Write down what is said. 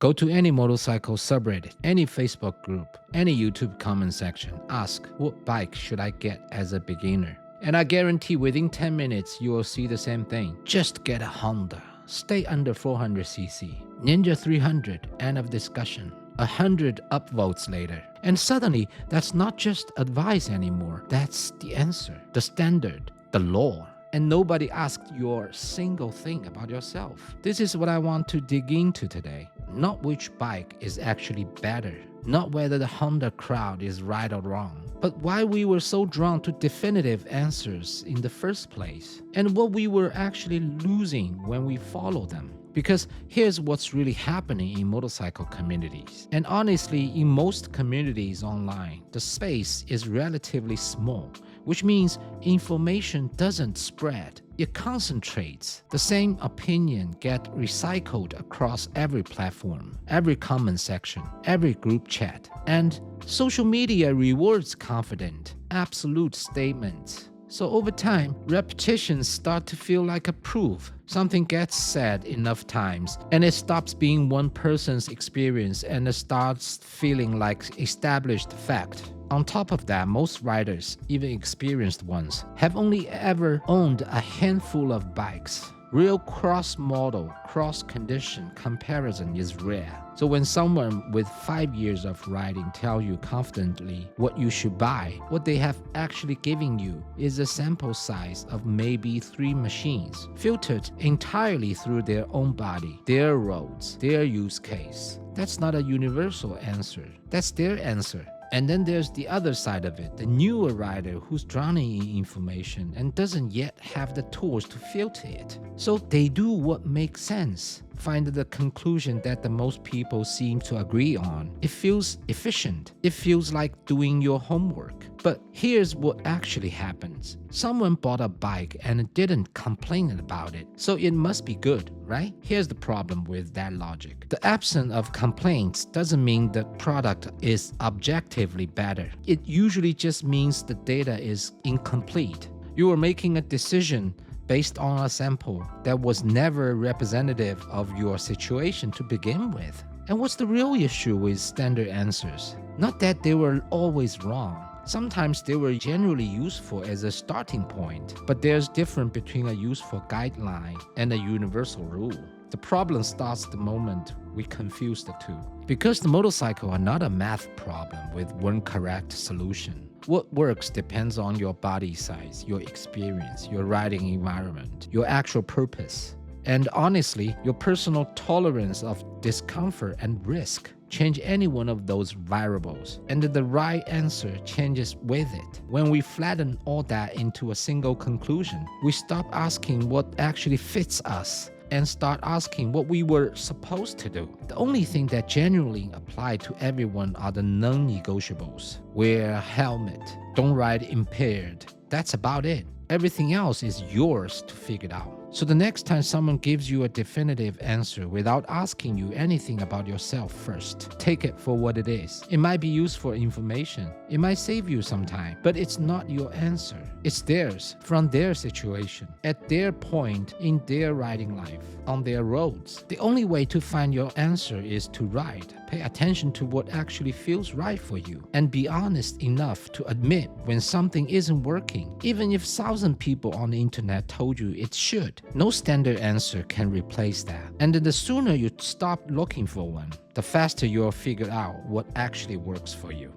Go to any motorcycle subreddit, any Facebook group, any YouTube comment section. Ask, what bike should I get as a beginner? And I guarantee within 10 minutes, you will see the same thing. Just get a Honda. Stay under 400cc. Ninja 300, end of discussion. 100 upvotes later. And suddenly, that's not just advice anymore. That's the answer, the standard, the law. And nobody asked your single thing about yourself. This is what I want to dig into today. Not which bike is actually better, not whether the Honda crowd is right or wrong, but why we were so drawn to definitive answers in the first place, and what we were actually losing when we follow them. Because here's what's really happening in motorcycle communities. And honestly, in most communities online, the space is relatively small, which means information doesn't spread. It concentrates. The same opinion gets recycled across every platform, every comment section, every group chat. And social media rewards confident, absolute statements. So over time, repetitions start to feel like a proof. Something gets said enough times, and it stops being one person's experience and it starts feeling like established fact. On top of that, most riders, even experienced ones, have only ever owned a handful of bikes. Real cross-model, cross-condition comparison is rare. So when someone with 5 years of riding tells you confidently what you should buy, what they have actually given you is a sample size of maybe 3 machines, filtered entirely through their own body, their roads, their use case. That's not a universal answer. That's their answer. And then there's the other side of it, the newer rider who's drowning in information and doesn't yet have the tools to filter it. So they do what makes sense, find the conclusion that the most people seem to agree on. It feels efficient. It feels like doing your homework. But here's what actually happens. Someone bought a bike and didn't complain about it, so it must be good, right? Here's the problem with that logic. The absence of complaints doesn't mean the product is objectively better. It usually just means the data is incomplete. You are making a decision based on a sample that was never representative of your situation to begin with. And what's the real issue with standard answers? Not that they were always wrong. Sometimes they were generally useful as a starting point, but there's difference between a useful guideline and a universal rule. The problem starts the moment we confuse the two. Because the motorcycle are not a math problem with one correct solution. What works depends on your body size, your experience, your riding environment, your actual purpose. And honestly, your personal tolerance of discomfort and risk. Change any one of those variables, and the right answer changes with it. When we flatten all that into a single conclusion, we stop asking what actually fits us and start asking what we were supposed to do. The only thing that genuinely apply to everyone are the non-negotiables. Wear a helmet, don't ride impaired. That's about it. Everything else is yours to figure out. So the next time someone gives you a definitive answer without asking you anything about yourself first, take it for what it is. It might be useful information. It might save you some time, but it's not your answer. It's theirs, from their situation, at their point in their riding life, on their roads. The only way to find your answer is to ride. Pay attention to what actually feels right for you, and be honest enough to admit when something isn't working, even if 1,000 people on the internet told you it should. No standard answer can replace that. And the sooner you stop looking for one, the faster you'll figure out what actually works for you.